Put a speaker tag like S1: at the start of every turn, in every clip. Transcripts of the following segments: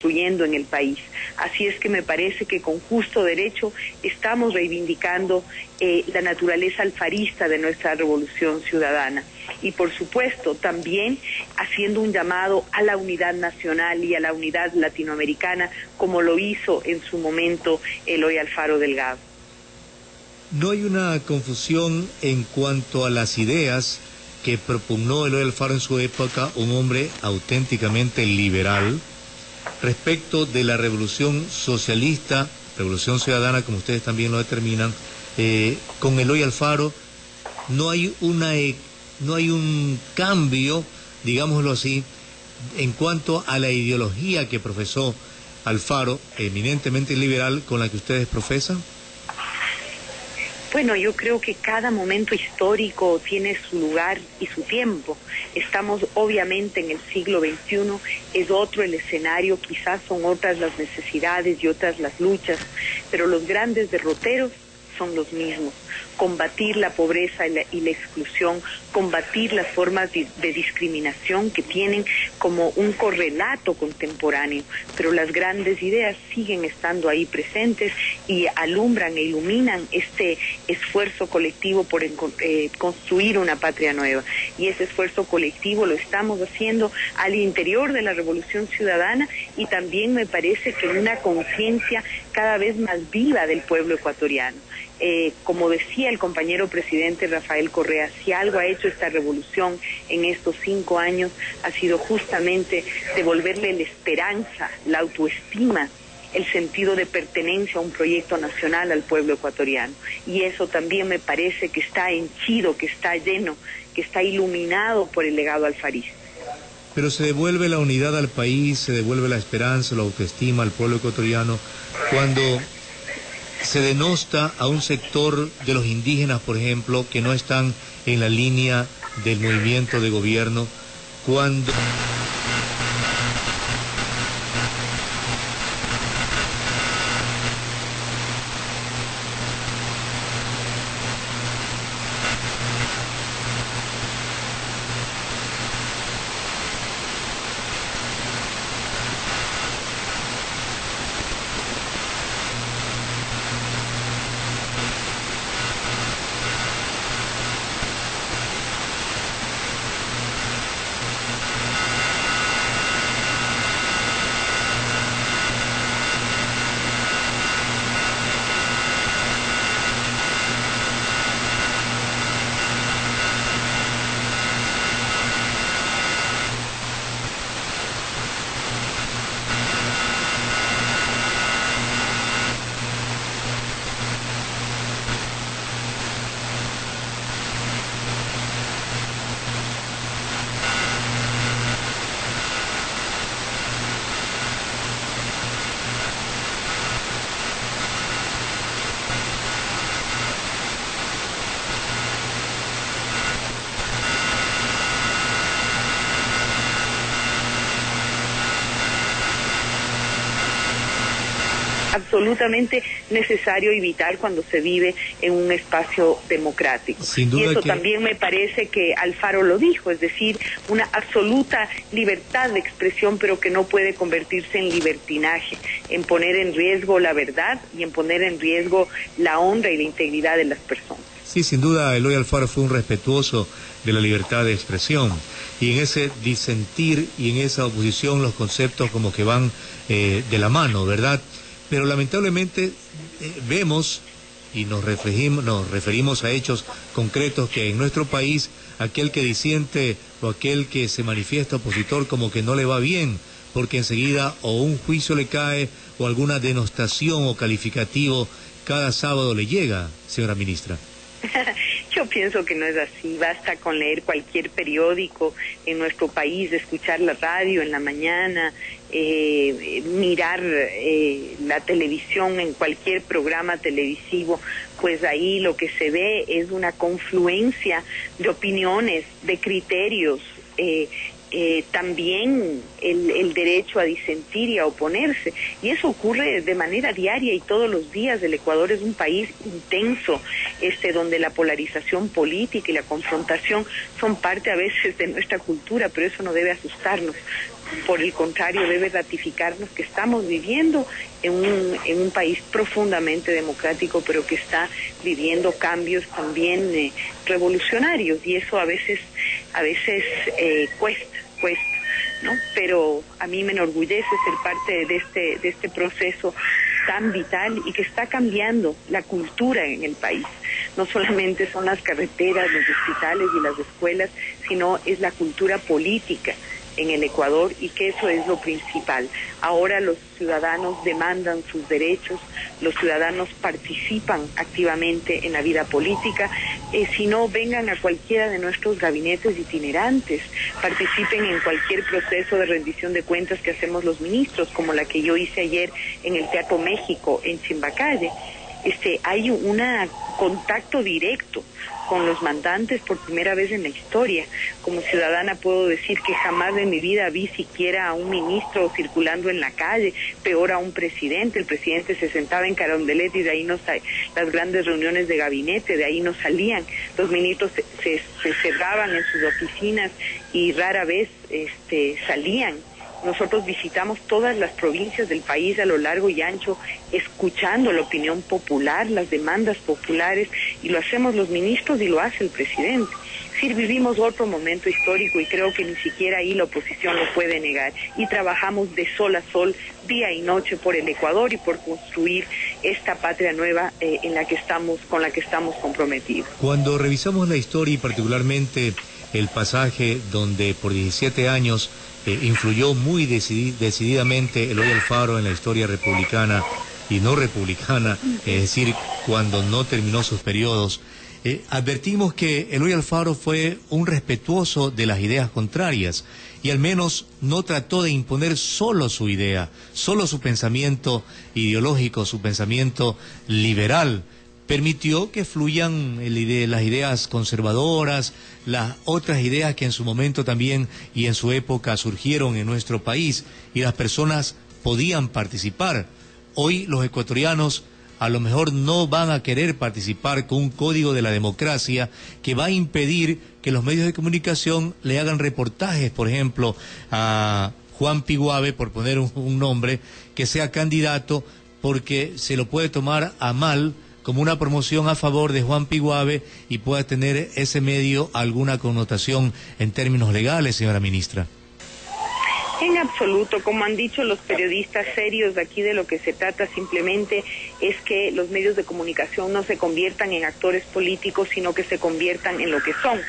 S1: construyendo en el país. Así es que me parece que con justo derecho estamos reivindicando la naturaleza alfarista de nuestra revolución ciudadana. Y por supuesto también haciendo un llamado a la unidad nacional y a la unidad latinoamericana, como lo hizo en su momento Eloy Alfaro Delgado.
S2: ¿No hay una confusión en cuanto a las ideas que propugnó Eloy Alfaro en su época, un hombre auténticamente liberal, respecto de la revolución socialista, revolución ciudadana, como ustedes también lo determinan? Con Eloy Alfaro no hay un cambio, digámoslo así, en cuanto a la ideología que profesó Alfaro, eminentemente liberal, con la que ustedes profesan.
S1: Bueno, yo creo que cada momento histórico tiene su lugar y su tiempo. Estamos obviamente en el siglo XXI, es otro el escenario, quizás son otras las necesidades y otras las luchas, pero los grandes derroteros son los mismos: combatir la pobreza y la exclusión, combatir las formas de discriminación que tienen como un correlato contemporáneo, pero las grandes ideas siguen estando ahí presentes y alumbran e iluminan este esfuerzo colectivo por construir una patria nueva. Y ese esfuerzo colectivo lo estamos haciendo al interior de la Revolución Ciudadana, y también me parece que una conciencia cada vez más viva del pueblo ecuatoriano. Como decía el compañero presidente Rafael Correa, si algo ha hecho esta revolución en estos 5 años ha sido justamente devolverle la esperanza, la autoestima, el sentido de pertenencia a un proyecto nacional al pueblo ecuatoriano. Y eso también me parece que está henchido, que está lleno, que está iluminado por el legado alfarista.
S2: Pero se devuelve la unidad al país, se devuelve la esperanza, la autoestima al pueblo ecuatoriano cuando se denosta a un sector de los indígenas, por ejemplo, que no están en la línea del movimiento de gobierno, cuando
S1: absolutamente necesario y vital cuando se vive en un espacio democrático.
S2: Sin duda
S1: y eso
S2: que
S1: también me parece que Alfaro lo dijo, es decir, una absoluta libertad de expresión, pero que no puede convertirse en libertinaje, en poner en riesgo la verdad y en poner en riesgo la honra y la integridad de las personas.
S2: Sí, sin duda, Eloy Alfaro fue un respetuoso de la libertad de expresión, y en ese disentir y en esa oposición los conceptos como que van de la mano, ¿verdad? Pero lamentablemente vemos y nos referimos a hechos concretos que en nuestro país aquel que disiente o aquel que se manifiesta opositor como que no le va bien, porque enseguida o un juicio le cae o alguna denostación o calificativo cada sábado le llega, señora ministra.
S1: Yo pienso que no es así, basta con leer cualquier periódico en nuestro país, escuchar la radio en la mañana, mirar la televisión en cualquier programa televisivo, pues ahí lo que se ve es una confluencia de opiniones, de criterios, también el derecho a disentir y a oponerse, y eso ocurre de manera diaria y todos los días. El Ecuador es un país intenso, donde la polarización política y la confrontación son parte a veces de nuestra cultura, pero eso no debe asustarnos. por el contrario, debe ratificarnos que estamos viviendo en un país profundamente democrático, pero que está viviendo cambios también revolucionarios, y eso a veces cuesta, ¿no? Pero a mí me enorgullece ser parte de este proceso tan vital y que está cambiando la cultura en el país. No solamente son las carreteras, los hospitales y las escuelas, sino es la cultura política en el Ecuador, y que eso es lo principal. Ahora los ciudadanos demandan sus derechos, los ciudadanos participan activamente en la vida política. Si no, vengan a cualquiera de nuestros gabinetes itinerantes, participen en cualquier proceso de rendición de cuentas que hacemos los ministros, como la que yo hice ayer en el Teatro México en Chimbacalle. Hay un contacto directo con los mandantes por primera vez en la historia. Como ciudadana puedo decir que jamás en mi vida vi siquiera a un ministro circulando en la calle, peor a un presidente. El presidente se sentaba en Carondelet y de ahí las grandes reuniones de gabinete, de ahí no salían. Los ministros se cerraban en sus oficinas y rara vez salían. Nosotros visitamos todas las provincias del país a lo largo y ancho, escuchando la opinión popular, las demandas populares, y lo hacemos los ministros y lo hace el presidente. Sí, vivimos otro momento histórico y creo que ni siquiera ahí la oposición lo puede negar. Y trabajamos de sol a sol, día y noche por el Ecuador y por construir esta patria nueva con la que estamos comprometidos.
S2: Cuando revisamos la historia y particularmente el pasaje donde por 17 años influyó muy decididamente Eloy Alfaro en la historia republicana y no republicana, es decir, cuando no terminó sus periodos, advertimos que Eloy Alfaro fue un respetuoso de las ideas contrarias y al menos no trató de imponer solo su idea, solo su pensamiento ideológico, su pensamiento liberal. Permitió que fluyan las ideas conservadoras, las otras ideas que en su momento también y en su época surgieron en nuestro país, y las personas podían participar. Hoy los ecuatorianos a lo mejor no van a querer participar con un código de la democracia que va a impedir que los medios de comunicación le hagan reportajes, por ejemplo, a Juan Piguave, por poner un nombre, que sea candidato, porque se lo puede tomar a mal como una promoción a favor de Juan Piguave y pueda tener ese medio alguna connotación en términos legales, señora ministra.
S1: En absoluto, como han dicho los periodistas serios, aquí de lo que se trata simplemente es que los medios de comunicación no se conviertan en actores políticos, sino que se conviertan en lo que son,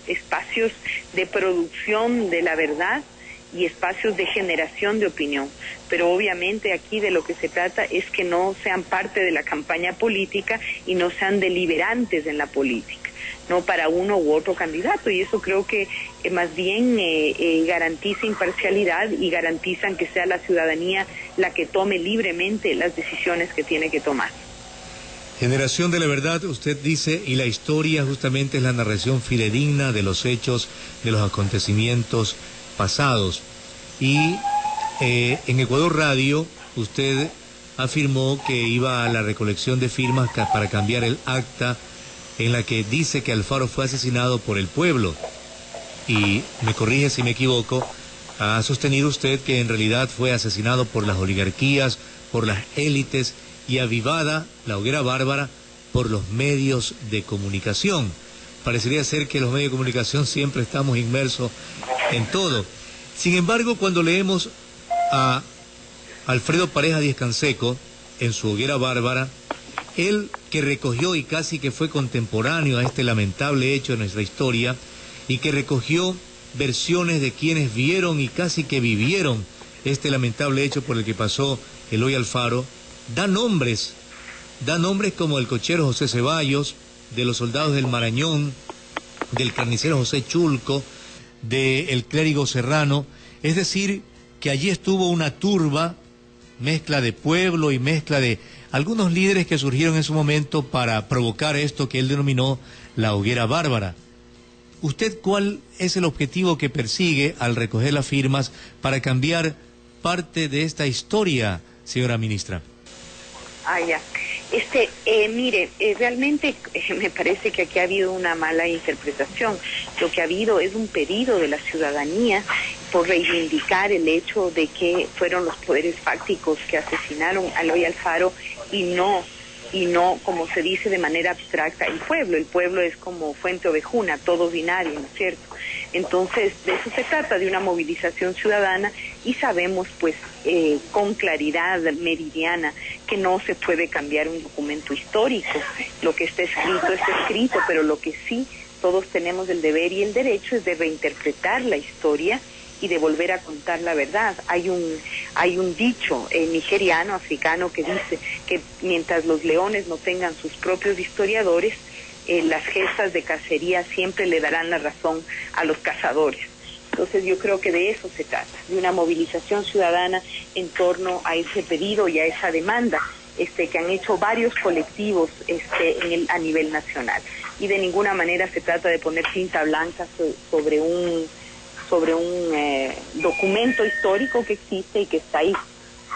S1: espacios de producción de la verdad y espacios de generación de opinión. Pero obviamente aquí de lo que se trata es que no sean parte de la campaña política y no sean deliberantes en la política, no para uno u otro candidato, y eso creo que más bien garantiza imparcialidad y garantizan que sea la ciudadanía la que tome libremente las decisiones que tiene que tomar.
S2: Generación de la verdad, usted dice, y la historia justamente es la narración fidedigna de los hechos, de los acontecimientos pasados. Y en Ecuador Radio usted afirmó que iba a la recolección de firmas para cambiar el acta en la que dice que Alfaro fue asesinado por el pueblo. Y me corrige si me equivoco, ha sostenido usted que en realidad fue asesinado por las oligarquías, por las élites, y avivada la hoguera bárbara por los medios de comunicación. Parecería ser que los medios de comunicación siempre estamos inmersos en todo. Sin embargo, cuando leemos a Alfredo Pareja Díez Canseco en su hoguera bárbara, él que recogió y casi que fue contemporáneo a este lamentable hecho de nuestra historia, y que recogió versiones de quienes vieron y casi que vivieron este lamentable hecho por el que pasó Eloy Alfaro, da nombres como el cochero José Ceballos, de los soldados del Marañón, del carnicero José Chulco, del clérigo Serrano. Es decir, que allí estuvo una turba, mezcla de pueblo y mezcla de algunos líderes que surgieron en su momento para provocar esto que él denominó la hoguera bárbara. ¿Usted cuál es el objetivo que persigue al recoger las firmas para cambiar parte de esta historia, señora ministra?
S1: Ya. Mire, realmente me parece que aquí ha habido una mala interpretación. Lo que ha habido es un pedido de la ciudadanía por reivindicar el hecho de que fueron los poderes fácticos que asesinaron a Eloy Alfaro y no, como se dice de manera abstracta, el pueblo. El pueblo es como fuente ovejuna, todo binario, ¿no es cierto? Entonces, de eso se trata, de una movilización ciudadana, y sabemos, pues, con claridad meridiana, que no se puede cambiar un documento histórico. Lo que está escrito, pero lo que sí todos tenemos el deber y el derecho es de reinterpretar la historia y de volver a contar la verdad. Hay un dicho nigeriano, africano, que dice que mientras los leones no tengan sus propios historiadores, las gestas de cacería siempre le darán la razón a los cazadores. Entonces yo creo que de eso se trata, de una movilización ciudadana en torno a ese pedido y a esa demanda que han hecho varios colectivos a nivel nacional. Y de ninguna manera se trata de poner tinta blanca sobre un documento histórico que existe y que está ahí.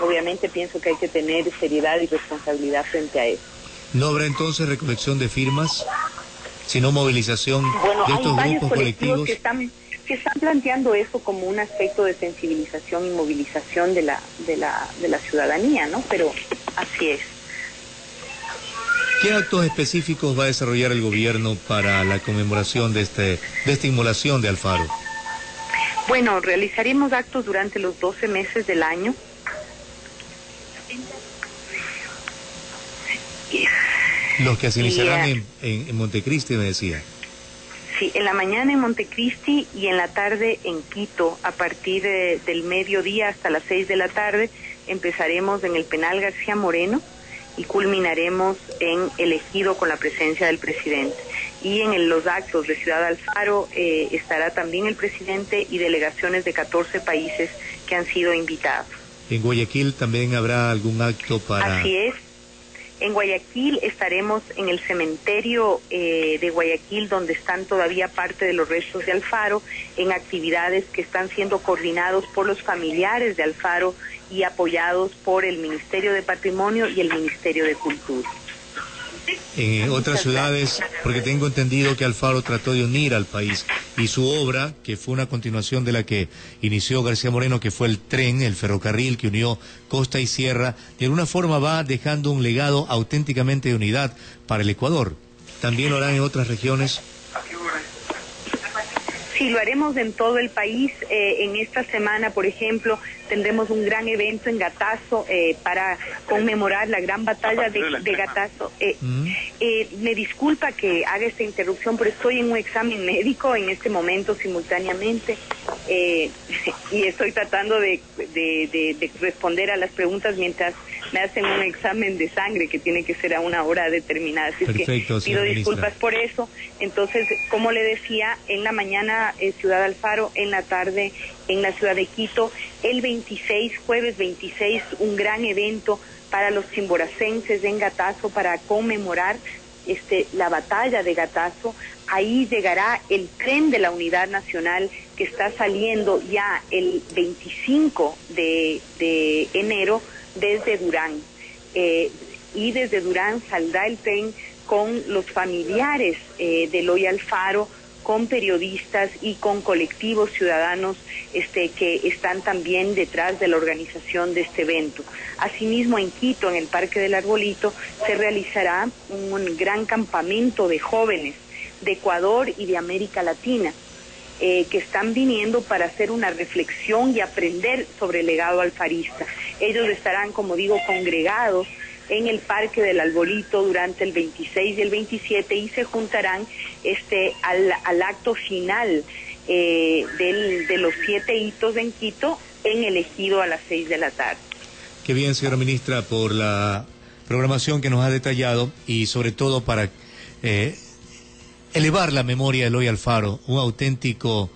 S1: Obviamente pienso que hay que tener seriedad y responsabilidad frente a eso.
S2: ¿No habrá entonces recolección de firmas, sino movilización de estos grupos colectivos?
S1: Que están planteando eso como un aspecto de sensibilización y movilización de la ciudadanía, ¿no? Pero así es.
S2: ¿Qué actos específicos va a desarrollar el gobierno para la conmemoración de esta inmolación de Alfaro?
S1: Bueno, realizaremos actos durante los 12 meses del año.
S2: Los que se iniciarán en Montecristi, me decía.
S1: Sí, en la mañana en Montecristi y en la tarde en Quito. A partir del mediodía hasta las 6 de la tarde empezaremos en el Penal García Moreno y culminaremos en el Ejido con la presencia del presidente. Y en los actos de Ciudad Alfaro estará también el presidente y delegaciones de 14 países que han sido invitados.
S2: ¿En Guayaquil también habrá algún acto para...?
S1: Así es. En Guayaquil estaremos en el cementerio de Guayaquil, donde están todavía parte de los restos de Alfaro, en actividades que están siendo coordinados por los familiares de Alfaro y apoyados por el Ministerio de Patrimonio y el Ministerio de Cultura.
S2: En otras ciudades, porque tengo entendido que Alfaro trató de unir al país y su obra, que fue una continuación de la que inició García Moreno, que fue el tren, el ferrocarril que unió costa y sierra, de alguna forma va dejando un legado auténticamente de unidad para el Ecuador. ¿También lo harán en otras regiones?
S1: Sí, lo haremos en todo el país. En esta semana, por ejemplo, tendremos un gran evento en Gatazo para conmemorar la gran batalla de Gatazo. Me disculpa que haga esta interrupción, pero estoy en un examen médico en este momento simultáneamente y estoy tratando de responder a las preguntas mientras me hacen un examen de sangre que tiene que ser a una hora determinada. Así
S2: Perfecto,
S1: que pido disculpas por eso. Entonces, como le decía, en la mañana Ciudad Alfaro, en la tarde en la ciudad de Quito, el 26, jueves 26, un gran evento para los chimboracenses en Gatazo para conmemorar la batalla de Gatazo. Ahí llegará el tren de la Unidad Nacional que está saliendo ya el 25 de enero desde Durán. Y desde Durán saldrá el tren con los familiares de Eloy Alfaro, con periodistas y con colectivos ciudadanos que están también detrás de la organización de este evento. Asimismo, en Quito, en el Parque del Arbolito, se realizará un gran campamento de jóvenes de Ecuador y de América Latina que están viniendo para hacer una reflexión y aprender sobre el legado alfarista. Ellos estarán, como digo, congregados en el Parque del Arbolito durante el 26 y el 27 y se juntarán al acto final de los 7 hitos en Quito en el Ejido a las 6 de la tarde.
S2: Qué bien, señora ministra, por la programación que nos ha detallado y sobre todo para elevar la memoria de Eloy Alfaro, un auténtico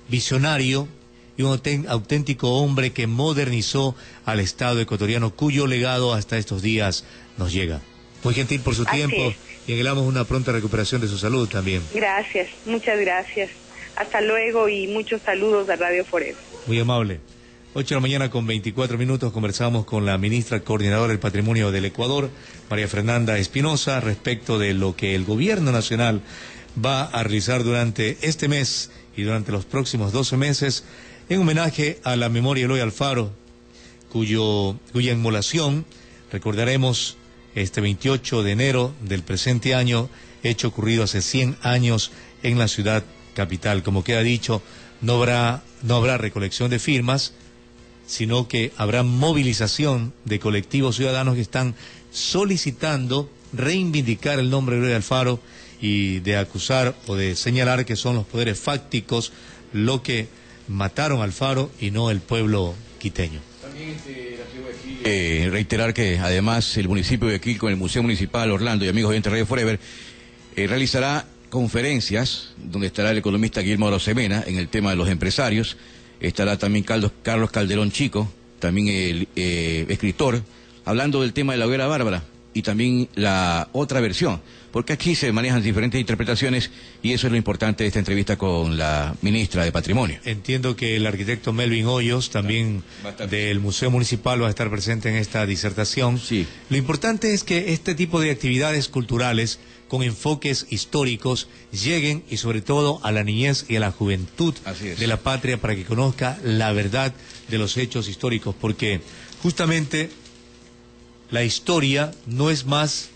S2: visionario y un auténtico hombre que modernizó al Estado ecuatoriano, cuyo legado hasta estos días nos llega. Muy gentil por su tiempo y anhelamos una pronta recuperación de su salud también.
S1: Gracias, muchas gracias. Hasta luego y muchos saludos a Radio Forever.
S2: Muy amable. 8 de la mañana con 24 minutos conversamos con la ministra coordinadora del Patrimonio del Ecuador, María Fernanda Espinosa, respecto de lo que el gobierno nacional va a realizar durante este mes y durante los próximos 12 meses en homenaje a la memoria de Eloy Alfaro, cuya inmolación recordaremos este 28 de enero del presente año, hecho ocurrido hace 100 años en la ciudad capital. Como queda dicho, no habrá recolección de firmas, sino que habrá movilización de colectivos ciudadanos que están solicitando reivindicar el nombre de Eloy Alfaro y de acusar o de señalar que son los poderes fácticos lo que mataron a Alfaro y no el pueblo quiteño.
S3: También la ciudad de Quil, reiterar que además el municipio de Quil con el Museo Municipal Orlando y amigos de Radio Forever realizará conferencias donde estará el economista Guillermo Arosemena en el tema de los empresarios. Estará también Carlos Calderón Chico, también el escritor, hablando del tema de la hoguera bárbara y también la otra versión, porque aquí se manejan diferentes interpretaciones y eso es lo importante de esta entrevista con la ministra de Patrimonio.
S2: Entiendo que el arquitecto Melvin Hoyos, también del Museo Municipal, va a estar presente en esta disertación.
S3: Sí.
S2: Lo importante es que este tipo de actividades culturales con enfoques históricos lleguen y sobre todo a la niñez y a la juventud de la patria para que conozca la verdad de los hechos históricos, porque justamente la historia no es más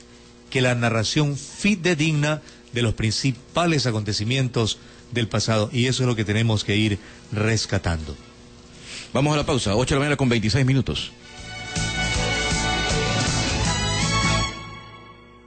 S2: que la narración fidedigna de los principales acontecimientos del pasado, y eso es lo que tenemos que ir rescatando.
S3: Vamos a la pausa, 8 de la mañana con 26 minutos.